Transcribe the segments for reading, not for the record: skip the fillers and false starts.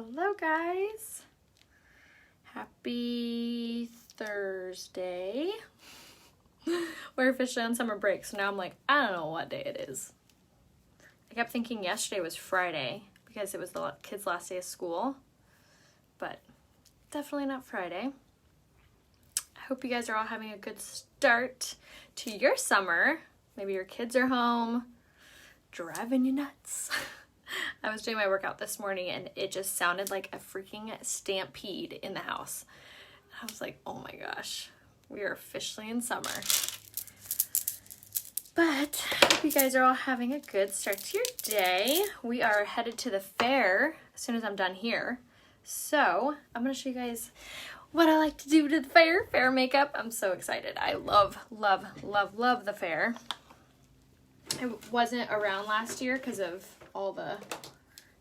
Hello guys, happy Thursday. We're officially on summer break, so now I'm like, I don't know what day it is. I kept thinking yesterday was Friday because it was the kids' last day of school, but definitely not Friday. I hope you guys are all having a good start to your summer. Maybe your kids are home, driving you nuts. I was doing my workout this morning and it just sounded like a freaking stampede in the house. I was like, oh my gosh, we are officially in summer. But I hope you guys are all having a good start to your day. We are headed to the fair as soon as I'm done here. So I'm going to show you guys what I like to do to the fair makeup. I'm so excited. I love the fair. I wasn't around last year because of all the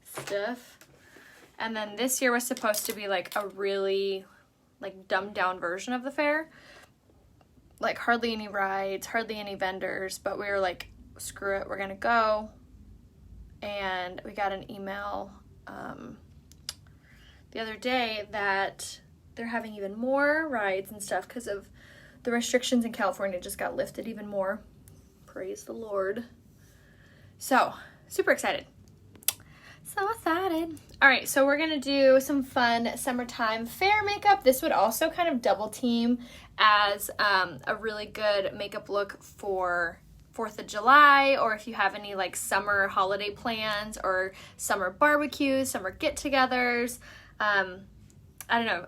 stuff, and then this year was supposed to be like a really dumbed down version of the fair, like hardly any rides, hardly any vendors, but we were like, screw it, we're gonna go. And we got an email the other day that they're having even more rides and stuff because of the restrictions in California just got lifted even more. Praise the Lord. So super excited. So excited. All right, so we're gonna do some fun summertime fair makeup. This would also kind of double team as a really good makeup look for 4th of July, or if you have any like summer holiday plans or summer barbecues, summer get-togethers. I don't know.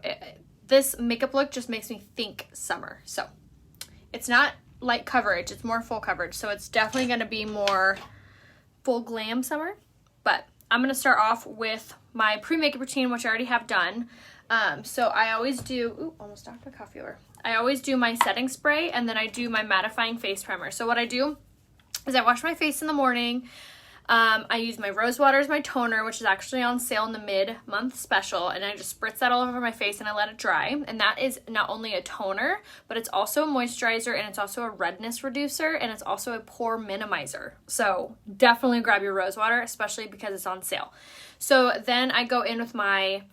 This makeup look just makes me think summer. So it's not light coverage, it's more full coverage. So it's definitely gonna be more full glam summer, but I'm going to start off with my pre-makeup routine, which I already have done. So I always do, almost knocked my coffee over. I always do my setting spray, and then I do my mattifying face primer. So what I do is I wash my face in the morning. I use my rose water as my toner, which is actually on sale in the mid-month special, and I just spritz that all over my face and I let it dry. And that is not only a toner, but it's also a moisturizer, and it's also a redness reducer, and it's also a pore minimizer. So definitely grab your rose water, especially because it's on sale. So then I go in with my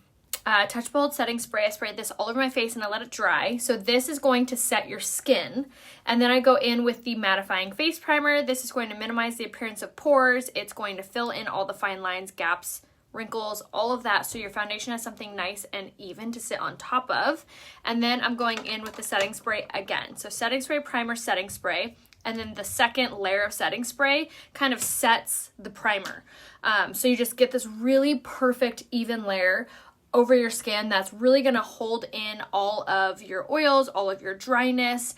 Touch Bold setting spray. I spray this all over my face and I let it dry. So this is going to set your skin. And then I go in with the mattifying face primer. This is going to minimize the appearance of pores. It's going to fill in all the fine lines, gaps, wrinkles, all of that, so your foundation has something nice and even to sit on top of. And then I'm going in with the setting spray again. So setting spray, primer, setting spray. And then the second layer of setting spray kind of sets the primer. So you just get this really perfect even layer over your skin that's really going to hold in all of your oils, all of your dryness,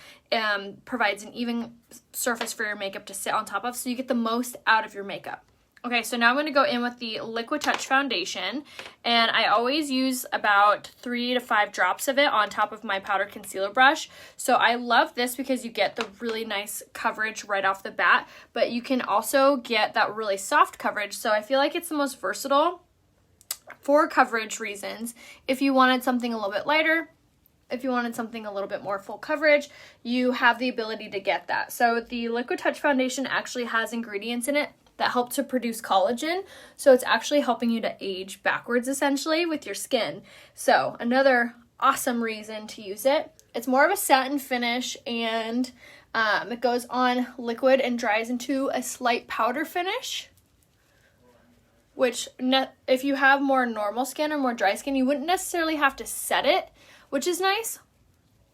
provides an even surface for your makeup to sit on top of, so you get the most out of your makeup. Okay, so now I'm going to go in with the Liquid Touch foundation, and I always use about 3 to 5 drops of it on top of my powder concealer brush. So I love this because you get the really nice coverage right off the bat, but you can also get that really soft coverage, so I feel like it's the most versatile for coverage reasons. If you wanted something a little bit lighter, if you wanted something a little bit more full coverage, you have the ability to get that. So the Liquid Touch foundation actually has ingredients in it that help to produce collagen. So it's actually helping you to age backwards essentially with your skin. So another awesome reason to use it. It's more of a satin finish, and it goes on liquid and dries into a slight powder finish, which if you have more normal skin or more dry skin, you wouldn't necessarily have to set it, which is nice,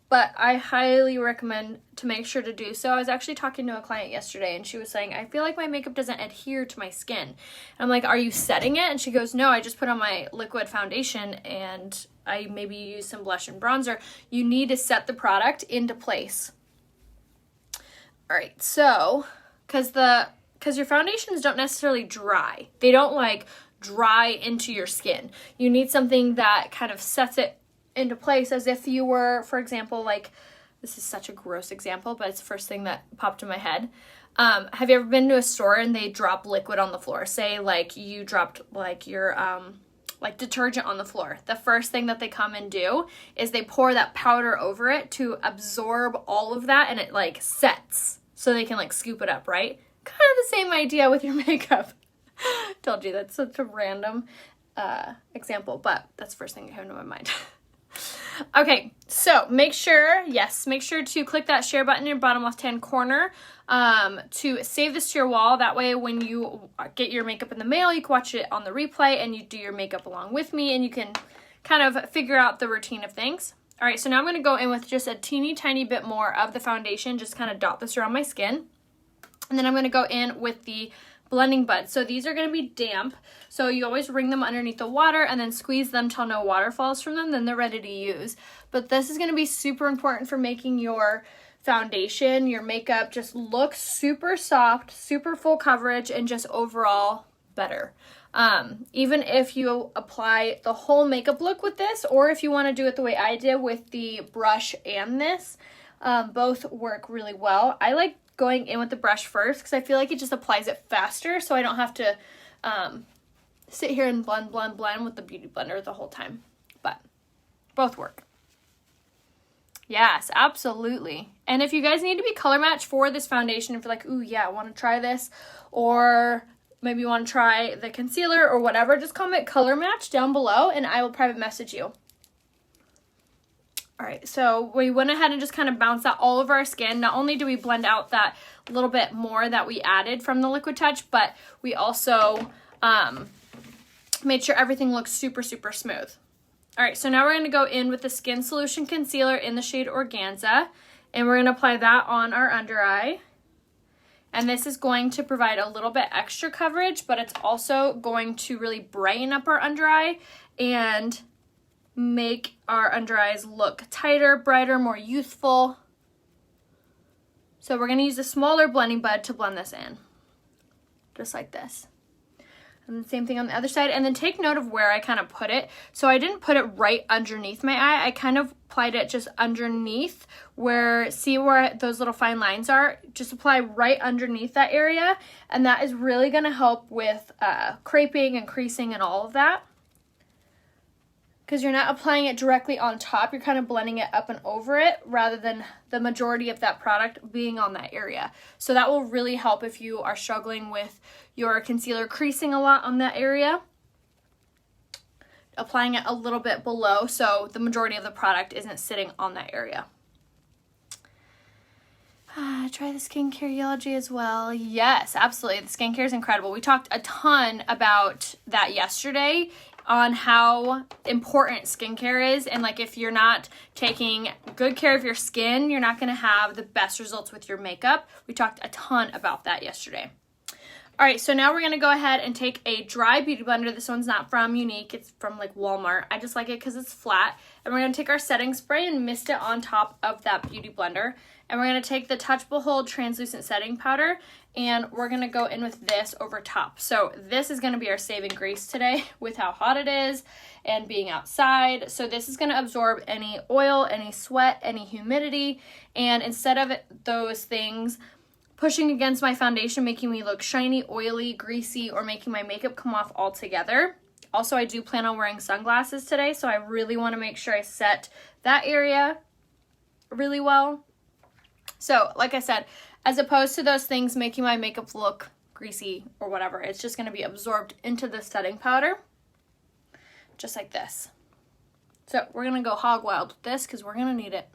but I highly recommend to make sure to do so. I was actually talking to a client yesterday, and she was saying, I feel like my makeup doesn't adhere to my skin. And I'm like, are you setting it? And she goes, no, I just put on my liquid foundation and I maybe use some blush and bronzer. You need to set the product into place. All right, so, because your foundations don't necessarily dry. They don't dry into your skin. You need something that kind of sets it into place, as if you were, for example, this is such a gross example, but it's the first thing that popped in my head. Have you ever been to a store and they drop liquid on the floor? Say you dropped your detergent on the floor. The first thing that they come and do is they pour that powder over it to absorb all of that, and it sets so they can scoop it up, right? Kind of the same idea with your makeup. Told you that's such a random example, but that's the first thing that came to my mind. Okay, so make sure to click that share button in your bottom left-hand corner to save this to your wall. That way when you get your makeup in the mail, you can watch it on the replay and you do your makeup along with me and you can kind of figure out the routine of things. All right, so now I'm going to go in with just a teeny tiny bit more of the foundation, just kind of dot this around my skin. And then I'm going to go in with the blending buds. So these are going to be damp. So you always wring them underneath the water and then squeeze them till no water falls from them. Then they're ready to use. But this is going to be super important for making your foundation, your makeup just look super soft, super full coverage, and just overall better. Even if you apply the whole makeup look with this, or if you want to do it the way I did with the brush and this, both work really well. I like going in with the brush first because I feel like it just applies it faster, so I don't have to sit here and blend with the Beauty Blender the whole time. But both work. Yes, absolutely. And if you guys need to be color matched for this foundation, if you're like, ooh, yeah, I want to try this, or maybe you want to try the concealer or whatever, just comment color match down below and I will private message you. All right, so we went ahead and just kind of bounced that all over our skin. Not only do we blend out that little bit more that we added from the Liquid Touch, but we also made sure everything looks super, super smooth. All right, so now we're going to go in with the Skin Solution Concealer in the shade Organza, and we're going to apply that on our under eye. And this is going to provide a little bit extra coverage, but it's also going to really brighten up our under eye and make our under eyes look tighter, brighter, more youthful. So we're going to use a smaller blending bud to blend this in, just like this. And the same thing on the other side. And then take note of where I kind of put it. So I didn't put it right underneath my eye. I kind of applied it just underneath where, see where those little fine lines are? Just apply right underneath that area. And that is really going to help with creping and creasing and all of that. Because you're not applying it directly on top, you're kind of blending it up and over it rather than the majority of that product being on that area. So that will really help if you are struggling with your concealer creasing a lot on that area. Applying it a little bit below so the majority of the product isn't sitting on that area. Try the Skincare-ology as well. Yes, absolutely. The skincare is incredible. We talked a ton about that yesterday on how important skincare is, and like if you're not taking good care of your skin, you're not going to have the best results with your makeup. We talked a ton about that yesterday. All right, so now we're going to go ahead and take a dry beauty blender. This one's not from Unique, it's from like Walmart. I just like it because it's flat. And we're going to take our setting spray and mist it on top of that beauty blender. And we're going to take the Touch Behold translucent setting powder and we're going to go in with this over top. So this is going to be our saving grace today with how hot it is and being outside. So this is going to absorb any oil, any sweat, any humidity. And instead of those things pushing against my foundation, making me look shiny, oily, greasy, or making my makeup come off altogether. Also, I do plan on wearing sunglasses today, so I really want to make sure I set that area really well. So, like I said, as opposed to those things making my makeup look greasy or whatever, it's just going to be absorbed into the setting powder, just like this. So, we're going to go hog wild with this because we're going to need it.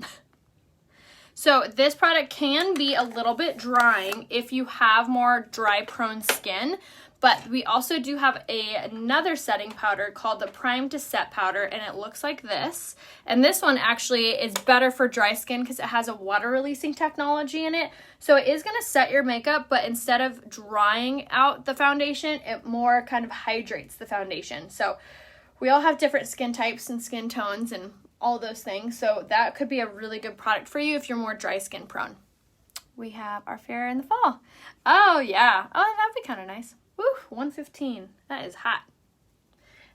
So this product can be a little bit drying if you have more dry prone skin, but we also do have another setting powder called the Prime to Set powder, and it looks like this. And this one actually is better for dry skin because it has a water releasing technology in it. So it is going to set your makeup, but instead of drying out the foundation, it more kind of hydrates the foundation. So we all have different skin types and skin tones and all those things, so that could be a really good product for you if you're more dry skin prone. We have our fair in the fall. Oh yeah, oh that'd be kind of nice. Woo, 115, that is hot.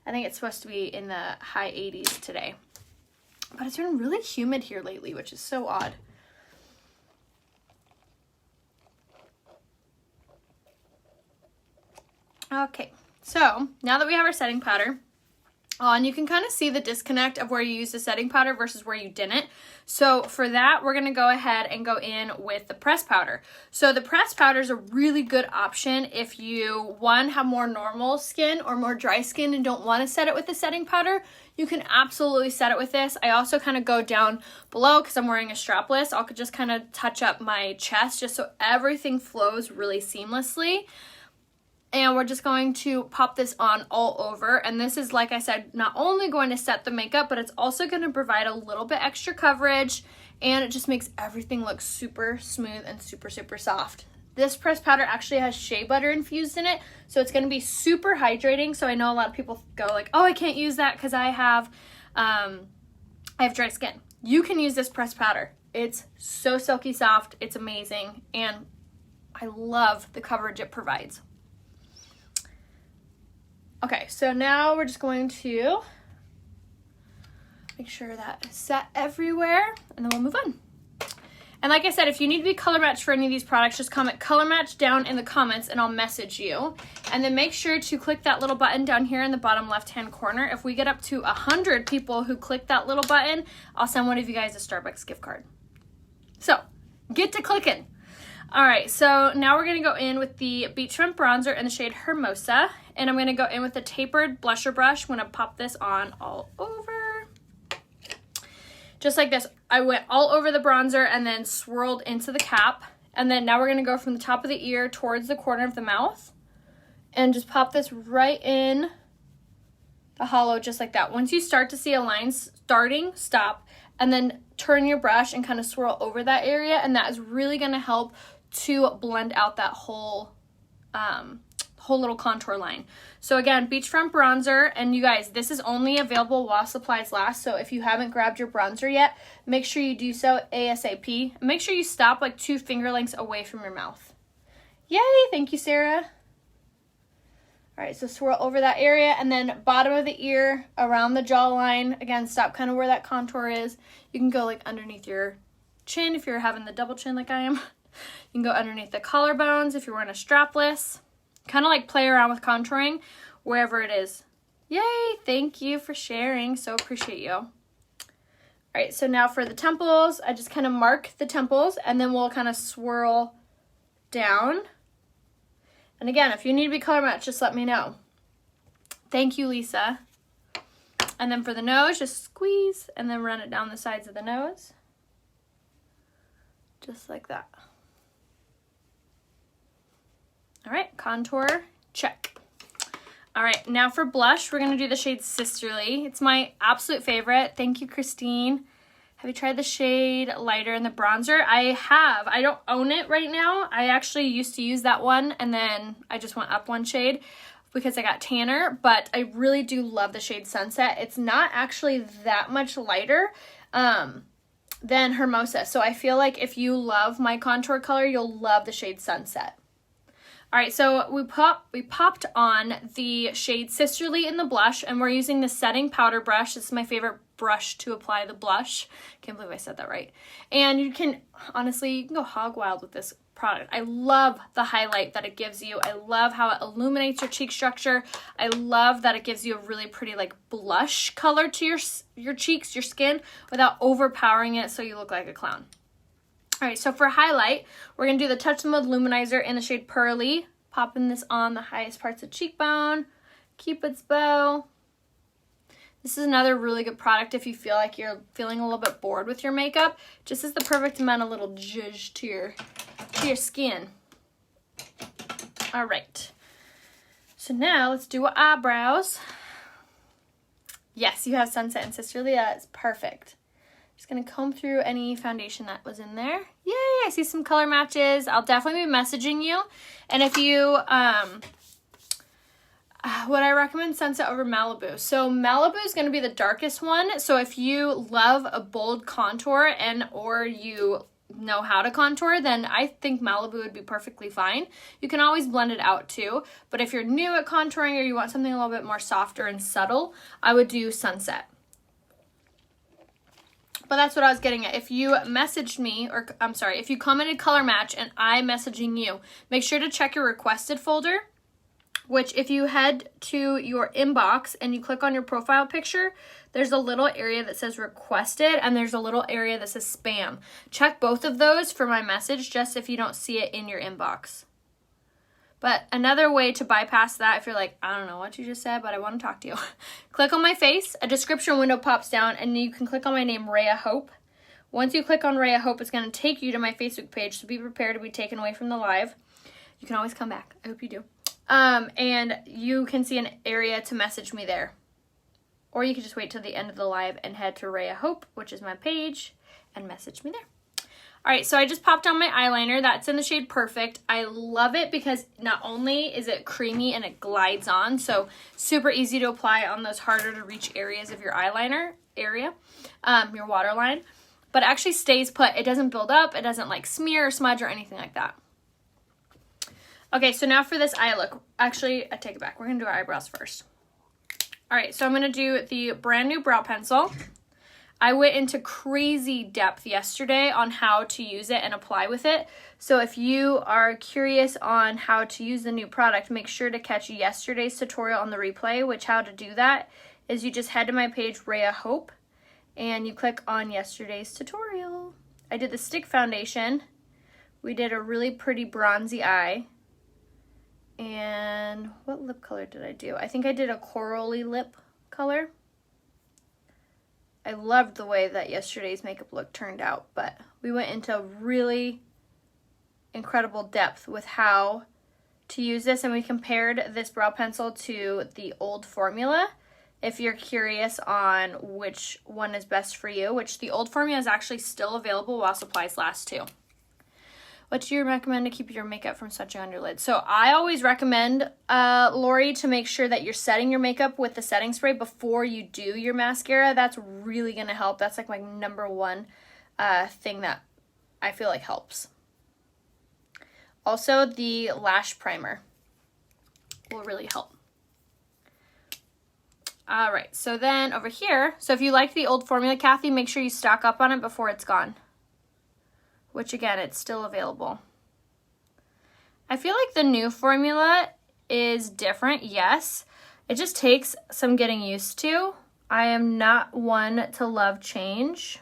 I think it's supposed to be in the high 80s today, but it's been really humid here lately, which is so odd. Okay, so now that we have our setting powder, And you can kind of see the disconnect of where you used the setting powder versus where you didn't. So for that, we're going to go ahead and go in with the pressed powder. So the pressed powder is a really good option if you, one, have more normal skin or more dry skin and don't want to set it with the setting powder. You can absolutely set it with this. I also kind of go down below because I'm wearing a strapless. I'll just kind of touch up my chest just so everything flows really seamlessly. And we're just going to pop this on all over. And this is, like I said, not only going to set the makeup, but it's also going to provide a little bit extra coverage. And it just makes everything look super smooth and super, super soft. This pressed powder actually has shea butter infused in it. So it's going to be super hydrating. So I know a lot of people go like, oh, I can't use that because I have dry skin. You can use this pressed powder. It's so silky soft. It's amazing. And I love the coverage it provides. Okay, so now we're just going to make sure that it's set everywhere, and then we'll move on. And like I said, if you need to be color matched for any of these products, just comment color match down in the comments and I'll message you. And then make sure to click that little button down here in the bottom left-hand corner. If we get up to 100 people who click that little button, I'll send one of you guys a Starbucks gift card. So, get to clicking. All right, so now we're going to go in with the Beachfront Bronzer in the shade Hermosa. And I'm going to go in with the tapered blusher brush. I'm going to pop this on all over. Just like this. I went all over the bronzer and then swirled into the cap. And then now we're going to go from the top of the ear towards the corner of the mouth. And just pop this right in the hollow just like that. Once you start to see a line starting, stop. And then turn your brush and kind of swirl over that area. And that is really going to help to blend out that whole little contour line. So again, Beachfront Bronzer, and you guys, this is only available while supplies last, so if you haven't grabbed your bronzer yet, make sure you do so ASAP. Make sure you stop like 2 finger lengths away from your mouth. Yay, thank you, Sarah. All right, so swirl over that area, and then bottom of the ear, around the jawline. Again, stop kind of where that contour is. You can go like underneath your chin if you're having the double chin like I am. You can go underneath the collarbones if you're wearing a strapless. Kind of like play around with contouring wherever it is. Yay, thank you for sharing. So appreciate you. All right, so now for the temples, I just kind of mark the temples and then we'll kind of swirl down. And again, if you need to be color matched, just let me know. Thank you, Lisa. And then for the nose, just squeeze and then run it down the sides of the nose. Just like that. All right, contour, check. All right, now for blush, we're gonna do the shade Sisterly. It's my absolute favorite. Thank you, Christine. Have you tried the shade lighter in the bronzer? I have. I don't own it right now. I actually used to use that one, and then I just went up one shade because I got tanner, but I really do love the shade Sunset. It's not actually that much lighter than Hermosa, so I feel like if you love my contour color, you'll love the shade Sunset. All right, so we popped on the shade Sisterly in the blush, and we're using the setting powder brush. This is my favorite brush to apply the blush. Can't believe I said that right. And you can, honestly, you can go hog wild with this product. I love the highlight that it gives you. I love how it illuminates your cheek structure. I love that it gives you a really pretty like blush color to your cheeks, your skin, without overpowering it so you look like a clown. All right, so for highlight, we're going to do the Touch the Mode Luminizer in the shade Pearly. Popping this on the highest parts of cheekbone, Cupid's bow. This is another really good product if you feel like you're feeling a little bit bored with your makeup. Just as the perfect amount of little zhuzh to your skin. All right. So now let's do our eyebrows. Yes, you have Sunset and Sisterly. That's perfect. Just going to comb through any foundation that was in there. Yay, I see some color matches. I'll definitely be messaging you. And if you, would I recommend Sunset over Malibu? So Malibu is going to be the darkest one. So if you love a bold contour or you know how to contour, then I think Malibu would be perfectly fine. You can always blend it out too. But if you're new at contouring or you want something a little bit more softer and subtle, I would do Sunset. But that's what I was getting at. If you messaged me, or I'm sorry, if you commented color match and I'm messaging you, make sure to check your requested folder which if you head to your inbox and you click on your profile picture, there's a little area that says requested and there's a little area that says spam. Check both of those for my message, just if you don't see it in your inbox. But another way to bypass that, if you're like, I don't know what you just said, but I want to talk to you. Click on my face, a description window pops down, and you can click on my name, Rhea Hope. Once you click on Rhea Hope, it's going to take you to my Facebook page, so be prepared to be taken away from the live. You can always come back. I hope you do. And you can see an area to message me there. Or you can just wait till the end of the live and head to Rhea Hope, which is my page, and message me there. All right, so I just popped on my eyeliner. That's in the shade Perfect. I love it because not only is it creamy and it glides on, so super easy to apply on those harder to reach areas of your eyeliner area, your waterline, but it actually stays put. It doesn't build up. It doesn't like smear or smudge or anything like that. Okay, so now for this eye look. Actually, I take it back. We're going to do our eyebrows first. All right, so I'm going to do the brand new brow pencil. I went into crazy depth yesterday on how to use it and apply with it. So if you are curious on how to use the new product, make sure to catch yesterday's tutorial on the replay, which how to do that is you just head to my page, Rhea Hope, and you click on yesterday's tutorial. I did the stick foundation. We did a really pretty bronzy eye. And what lip color did I do? I think I did a corally lip color. I loved the way that yesterday's makeup look turned out, but we went into really incredible depth with how to use this, and we compared this brow pencil to the old formula. If you're curious on which one is best for you, which the old formula is actually still available while supplies last too. What do you recommend to keep your makeup from smudging on your lid? So I always recommend, Lori, to make sure that you're setting your makeup with the setting spray before you do your mascara. That's really going to help. That's like my number one thing that I feel like helps. Also, the lash primer will really help. All right, so then over here, so if you like the old formula, Kathy, make sure you stock up on it before it's gone. Which again, it's still available. I feel like the new formula is different, yes. It just takes some getting used to. I am not one to love change.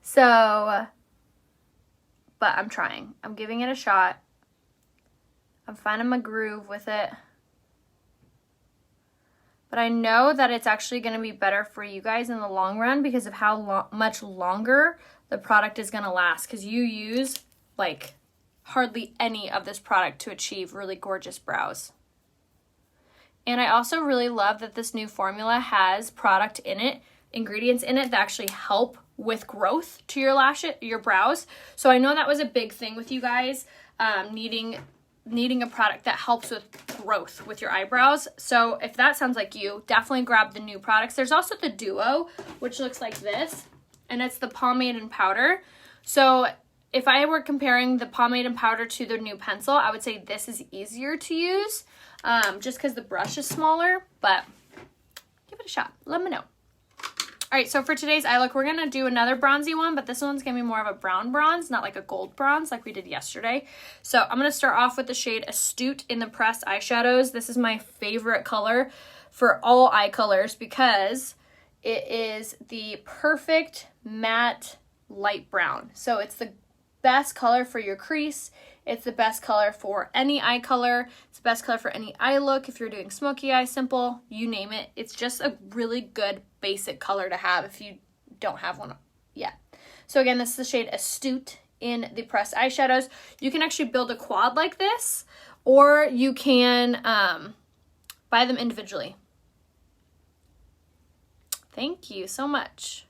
So, but I'm trying. I'm giving it a shot. I'm finding my groove with it. But I know that it's actually going to be better for you guys in the long run because of how much longer the product is going to last, because you use like hardly any of this product to achieve really gorgeous brows. And I also really love that this new formula has product in it, ingredients in it that actually help with growth to your brows. So I know that was a big thing with you guys, needing a product that helps with growth with your eyebrows. So if that sounds like you, definitely grab the new products. There's also the Duo, which looks like this, and it's the pomade and powder. So if I were comparing the pomade and powder to the new pencil, I would say this is easier to use, just because the brush is smaller, but give it a shot. Let me know. All right, so for today's eye look, we're going to do another bronzy one, but this one's going to be more of a brown bronze, not like a gold bronze like we did yesterday. So I'm going to start off with the shade Astute in the pressed eyeshadows. This is my favorite color for all eye colors because it is the perfect matte light brown. So it's the best color for your crease. It's the best color for any eye color. It's the best color for any eye look. If you're doing smoky eye, simple, you name it. It's just a really good basic color to have if you don't have one yet. So again, this is the shade Astute in the pressed eyeshadows. You can actually build a quad like this, or you can buy them individually. Thank you so much.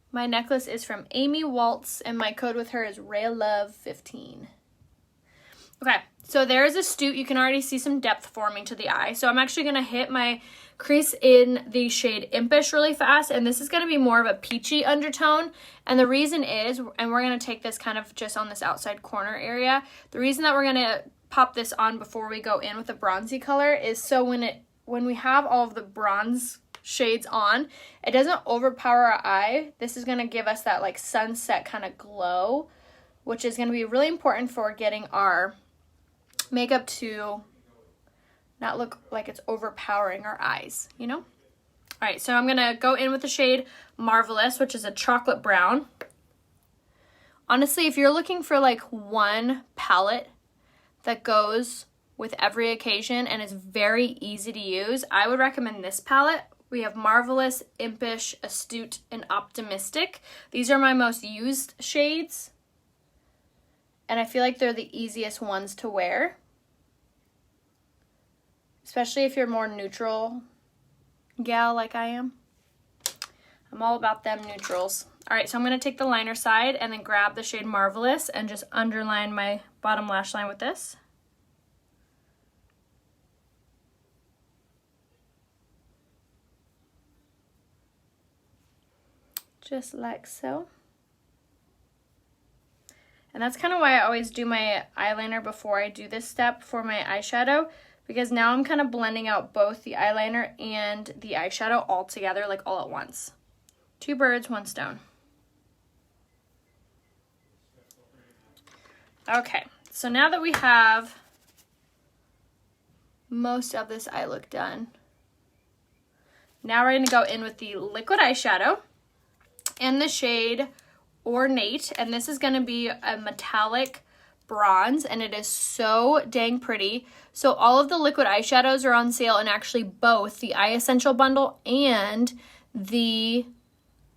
My necklace is from Amy Waltz, and my code with her is RayLove15. Okay, so there's Astute. You can already see some depth forming to the eye. So I'm actually going to hit my crease in the shade Impish really fast, and this is going to be more of a peachy undertone. And the reason is, and we're going to take this kind of just on this outside corner area, the reason that we're going to pop this on before we go in with a bronzy color is so when we have all of the bronze shades on, it doesn't overpower our eye. This is going to give us that like sunset kind of glow, which is going to be really important for getting our makeup to not look like it's overpowering our eyes, you know? All right, so I'm gonna go in with the shade Marvelous, which is a chocolate brown. Honestly, if you're looking for like one palette that goes with every occasion and is very easy to use, I would recommend this palette. We have Marvelous, Impish, Astute, and Optimistic. These are my most used shades, and I feel like they're the easiest ones to wear, especially if you're more neutral gal like I am. I'm all about them neutrals. All right, so I'm gonna take the liner side and then grab the shade Marvelous and just underline my bottom lash line with this. Just like so. And that's kind of why I always do my eyeliner before I do this step for my eyeshadow, because now I'm kind of blending out both the eyeliner and the eyeshadow all together, like all at once. Two birds, one stone. Okay, so now that we have most of this eye look done, now we're gonna go in with the liquid eyeshadow in the shade Ornate, and this is gonna be a metallic bronze, and it is so dang pretty. So all of the liquid eyeshadows are on sale, and actually both the Eye Essential bundle and the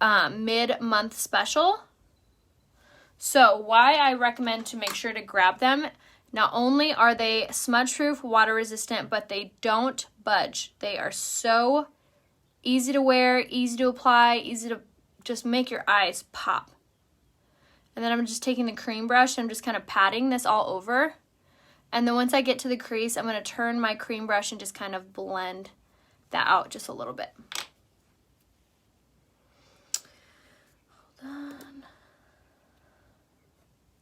mid-month special. So why I recommend to make sure to grab them, not only are they smudge proof, water resistant, but they don't budge. They are so easy to wear, easy to apply, easy to just make your eyes pop. And then I'm just taking the cream brush and I'm just kind of patting this all over. And then once I get to the crease, I'm going to turn my cream brush and just kind of blend that out just a little bit. Hold on.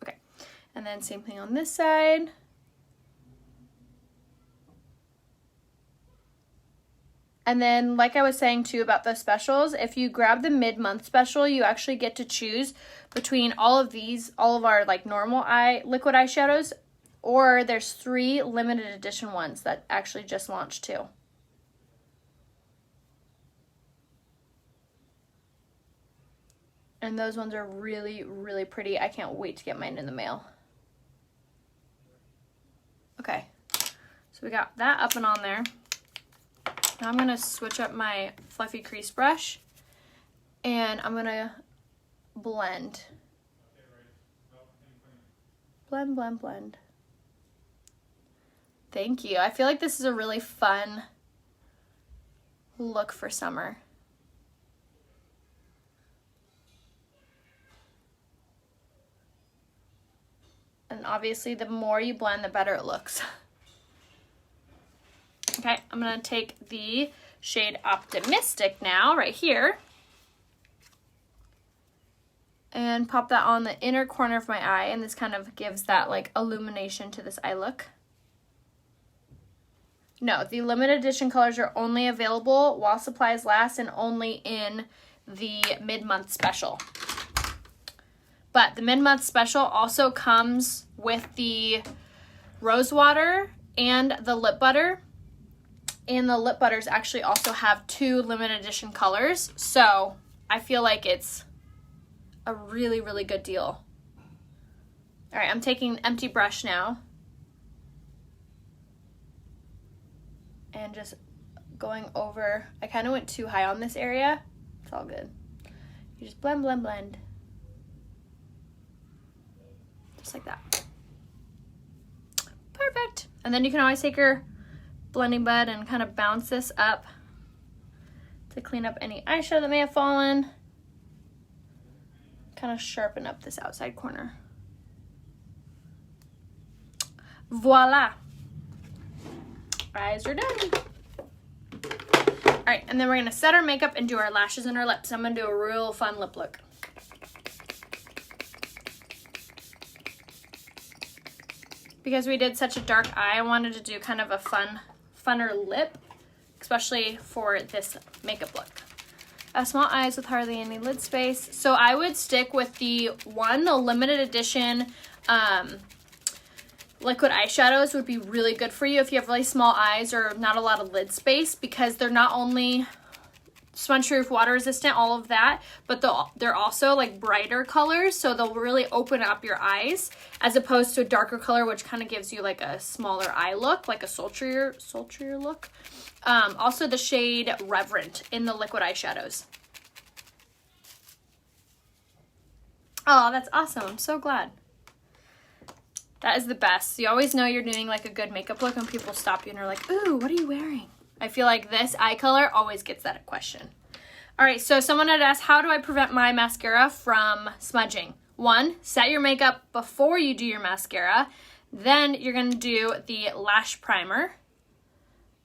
Okay. And then same thing on this side. And then, like I was saying too about the specials, if you grab the mid-month special, you actually get to choose between all of these, all of our like normal liquid eyeshadows, or there's 3 limited edition ones that actually just launched too. And those ones are really, really pretty. I can't wait to get mine in the mail. Okay, so we got that up and on there. Now I'm going to switch up my fluffy crease brush and I'm going to blend. Blend, blend, blend. Thank you. I feel like this is a really fun look for summer. And obviously the more you blend, the better it looks. Okay, I'm going to take the shade Optimistic now, right here, and pop that on the inner corner of my eye, and this kind of gives that like illumination to this eye look. No, the limited edition colors are only available while supplies last and only in the mid-month special. But the mid-month special also comes with the rose water and the lip butter. And the lip butters actually also have 2 limited edition colors. So I feel like it's a really, really good deal. All right, I'm taking an empty brush now. And just going over, I kind of went too high on this area. It's all good. You just blend, blend, blend. Just like that. Perfect. And then you can always take your blending bud and kind of bounce this up to clean up any eyeshadow that may have fallen. Kind of sharpen up this outside corner. Voila. Eyes are done. All right, and then we're gonna set our makeup and do our lashes and our lips. I'm gonna do a real fun lip look. Because we did such a dark eye, I wanted to do kind of a funner lip, especially for this makeup look. Small eyes with hardly any lid space. So I would stick with the limited edition liquid eyeshadows would be really good for you if you have really small eyes or not a lot of lid space, because they're not only smudge proof, water resistant, all of that, but they're also like brighter colors, so they'll really open up your eyes, as opposed to a darker color, which kind of gives you like a smaller eye look, like a sultrier look. Also the shade Reverent in the liquid eyeshadows. Oh, that's awesome. I'm so glad. That is the best. You always know you're doing like a good makeup look when people stop you and are like, ooh, what are you wearing? I feel like this eye color always gets that question. All right, so someone had asked, how do I prevent my mascara from smudging? 1, set your makeup before you do your mascara. Then you're gonna do the lash primer.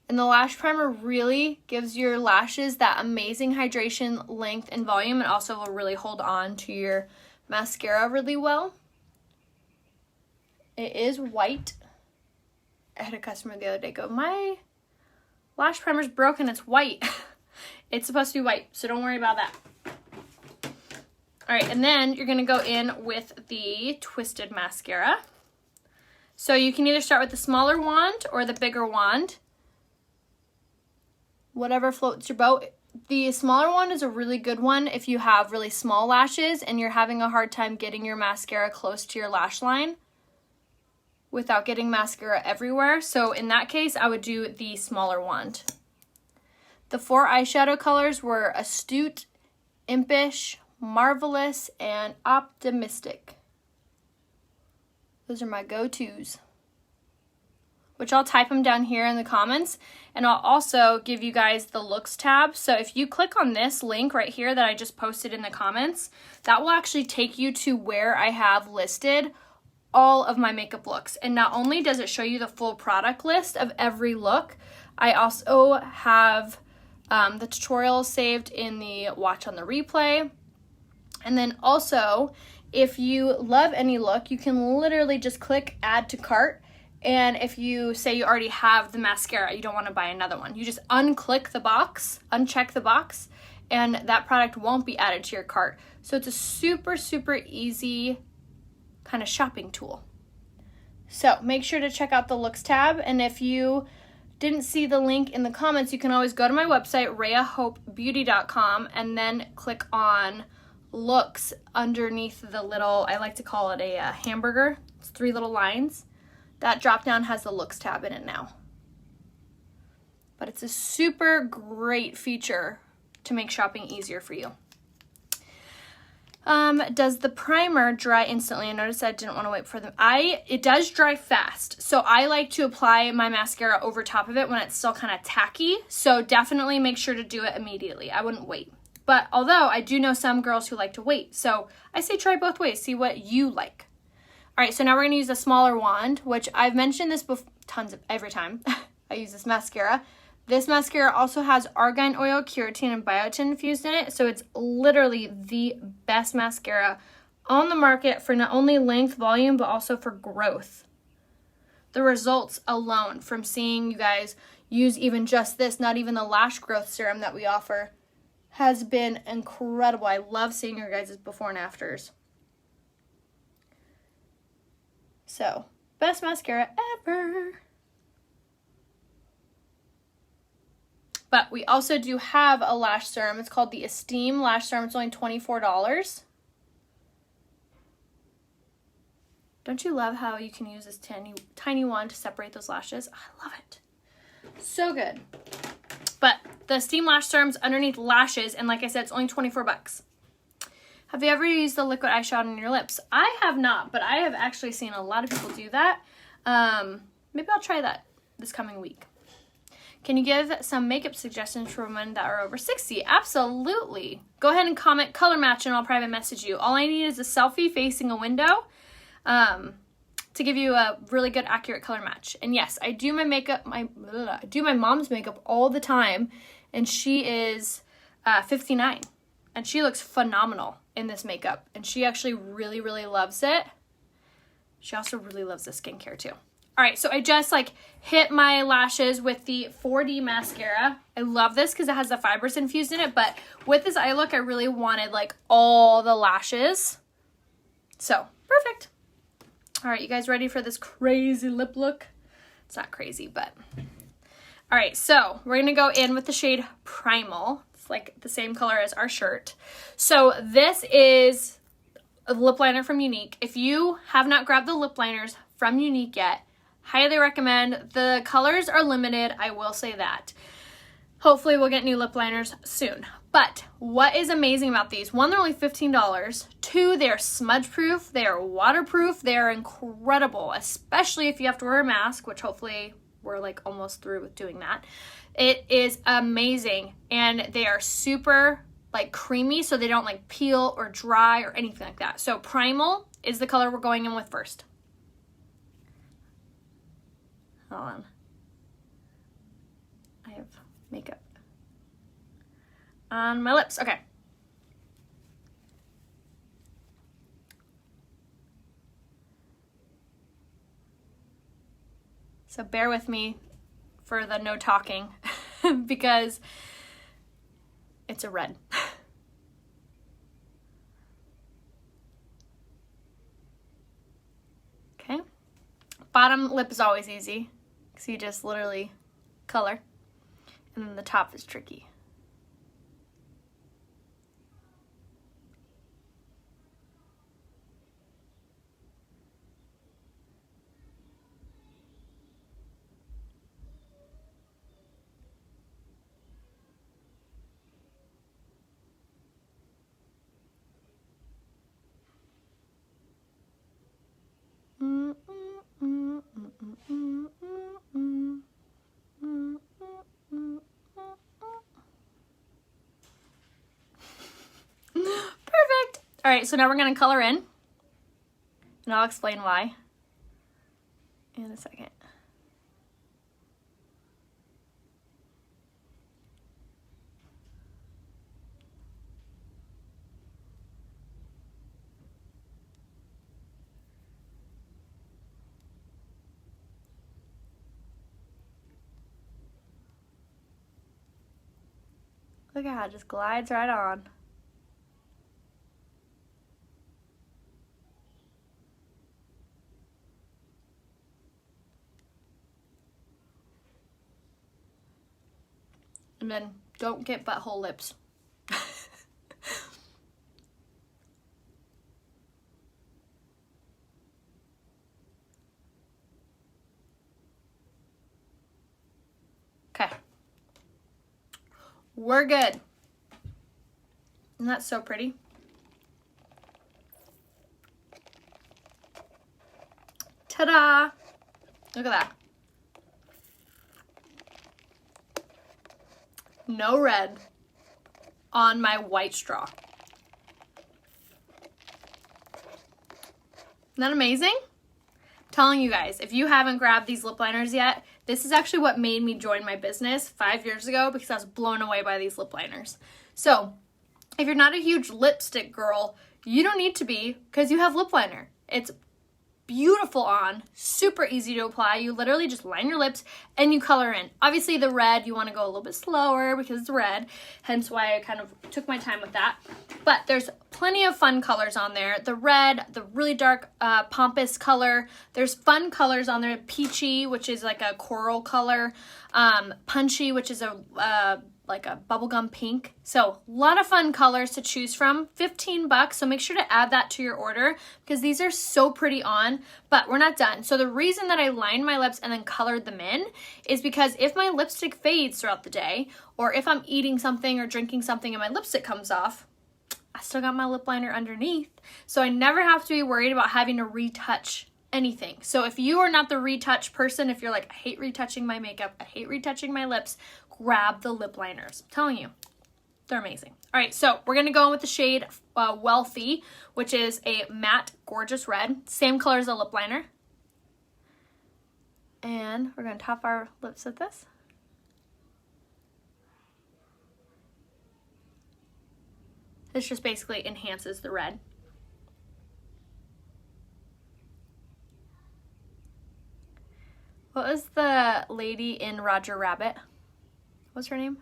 And the lash primer really gives your lashes that amazing hydration, length, and volume, and also will really hold on to your mascara really well. It is white. I had a customer the other day go, my lash primer's broken, it's white. It's supposed to be white, so don't worry about that. All right, and then you're gonna go in with the Twisted mascara. So you can either start with the smaller wand or the bigger wand. Whatever floats your boat. The smaller one is a really good one if you have really small lashes and you're having a hard time getting your mascara close to your lash line without getting mascara everywhere. So in that case, I would do the smaller wand. The 4 eyeshadow colors were Astute, Impish, Marvelous, and Optimistic. Those are my go-tos, which I'll type them down here in the comments, and I'll also give you guys the looks tab. So if you click on this link right here that I just posted in the comments, that will actually take you to where I have listed all of my makeup looks. And not only does it show you the full product list of every look, I also have the tutorial saved in the watch on the replay. And then also, if you love any look, you can literally just click add to cart. And if you say you already have the mascara, you don't want to buy another one, you just uncheck the box, and that product won't be added to your cart. So it's a super, super easy kind of shopping tool. So make sure to check out the looks tab. And if you didn't see the link in the comments, you can always go to my website, rheahopebeauty.com, and then click on looks underneath the little, I like to call it a hamburger. It's 3 little lines. That drop down has the looks tab in it now. But it's a super great feature to make shopping easier for you. Does the primer dry instantly? I noticed I didn't want to wait for them. It does dry fast. So I like to apply my mascara over top of it when it's still kind of tacky. So definitely make sure to do it immediately. I wouldn't wait. But although I do know some girls who like to wait. So I say try both ways. See what you like. All right, so now we're going to use a smaller wand, which I've mentioned this every time I use this mascara. This mascara also has argan oil, keratin, and biotin infused in it, so it's literally the best mascara on the market for not only length, volume, but also for growth. The results alone from seeing you guys use even just this, not even the lash growth serum that we offer, has been incredible. I love seeing your guys' before and afters. So, best mascara ever. But we also do have a lash serum. It's called the Esteem Lash Serum. It's only $24. Don't you love how you can use this tiny wand to separate those lashes? I love it. So good. But the Esteem Lash Serum's underneath lashes, and like I said, it's only 24 bucks. Have you ever used the liquid eyeshadow on your lips? I have not, but I have actually seen a lot of people do that. Maybe I'll try that this coming week. Can you give some makeup suggestions for women that are over 60? Absolutely. Go ahead and comment color match and I'll private message you. All I need is a selfie facing a window to give you a really good accurate color match. And yes, I do my makeup, I do my mom's makeup all the time, and she is 59 and she looks phenomenal in this makeup, and she actually really, really loves it. She also really loves the skincare too. All right, so I just hit my lashes with the 4D mascara. I love this because it has the fibers infused in it, but with this eye look, I really wanted all the lashes. So, perfect. All right, you guys ready for this crazy lip look? It's not crazy, but. All right, so we're gonna go in with the shade Primal. It's like the same color as our shirt. So this is a lip liner from Younique. If you have not grabbed the lip liners from Younique yet, highly recommend. The colors are limited, I will say that. Hopefully we'll get new lip liners soon. But what is amazing about these, one, they're only $15. Two, they're smudge proof, they are waterproof, they are incredible, especially if you have to wear a mask, which hopefully we're like almost through with doing that. It is amazing, and they are super like creamy, so they don't like peel or dry or anything like that. So Primal is the color we're going in with first. Hold on. I have makeup on my lips. Okay. So bear with me for the no talking because it's a red. Okay. Bottom lip is always easy because you just literally color. And then the top is tricky. Perfect. All right, so now we're gonna color in, and I'll explain why in a second. Look at how it just glides right on. And then don't get butthole lips. Okay. We're good. Isn't that so pretty? Ta-da! Look at that. No red on my white straw. Isn't that amazing? I'm telling you guys, if you haven't grabbed these lip liners yet, this is actually what made me join my business 5 years ago because I was blown away by these lip liners. So, if you're not a huge lipstick girl, you don't need to be because you have lip liner. It's beautiful on, super easy to apply. You literally just line your lips and you color in. Obviously the red, you want to go a little bit slower because it's red, hence why I kind of took my time with that. But there's plenty of fun colors on there. The red, the really dark pompous color. There's fun colors on there. Peachy, which is like a coral color. Punchy, which is like a bubblegum pink. So a lot of fun colors to choose from. $15, so make sure to add that to your order because these are so pretty on, but we're not done. So the reason that I lined my lips and then colored them in is because if my lipstick fades throughout the day, or if I'm eating something or drinking something and my lipstick comes off, I still got my lip liner underneath. So I never have to be worried about having to retouch anything. So if you are not the retouch person, if you're like, I hate retouching my makeup, I hate retouching my lips, grab the lip liners. I'm telling you, they're amazing. All right, so we're gonna go in with the shade Wealthy, which is a matte, gorgeous red. Same color as the lip liner. And we're gonna top our lips with this. This just basically enhances the red. What was the lady in Roger Rabbit? What's her name?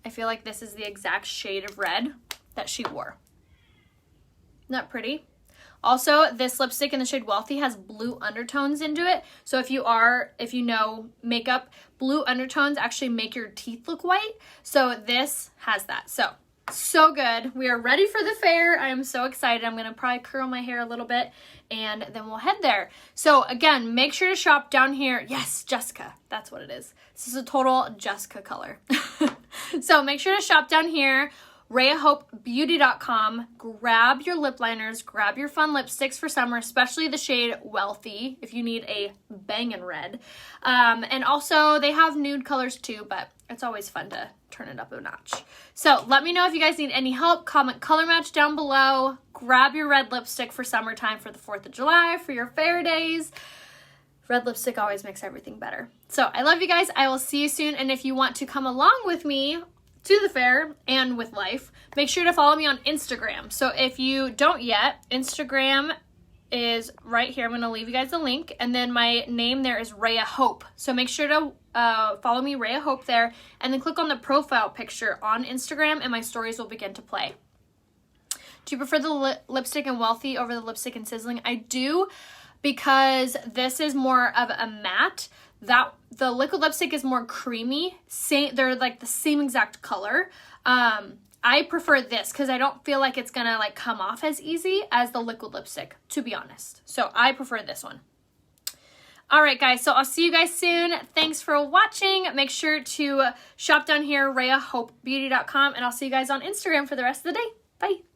I feel like this is the exact shade of red that she wore. Isn't that pretty? Also, this lipstick in the shade Wealthy has blue undertones into it. So if you know makeup, blue undertones actually make your teeth look white. So this has that. So good. We are ready for the fair. I am so excited. I'm going to probably curl my hair a little bit and then we'll head there. So again, make sure to shop down here. Yes, Jessica. That's what it is. This is a total Jessica color. So make sure to shop down here. RheaHopeBeauty.com. Grab your lip liners, grab your fun lipsticks for summer, especially the shade Wealthy if you need a bangin' red. And also they have nude colors too, but it's always fun to turn it up a notch. So let me know if you guys need any help. Comment color match down below. Grab your red lipstick for summertime, for the 4th of July, for your fair days. Red lipstick always makes everything better. So I love you guys. I will see you soon. And if you want to come along with me to the fair and with life, make sure to follow me on Instagram. So if you don't yet, Instagram is right here. I'm going to leave you guys a link. And then my name there is Rhea Hope. So make sure to follow me, Rhea Hope, there. And then click on the profile picture on Instagram and my stories will begin to play. Do you prefer the lipstick in Wealthy over the lipstick in Sizzling? I do, because this is more of a matte. The liquid lipstick is more creamy. They're like the same exact color. I prefer this because I don't feel like it's gonna like come off as easy as the liquid lipstick, to be honest. So I prefer this one. All right, guys. So I'll see you guys soon. Thanks for watching. Make sure to shop down here, RheaHopeBeauty.com, and I'll see you guys on Instagram for the rest of the day. Bye.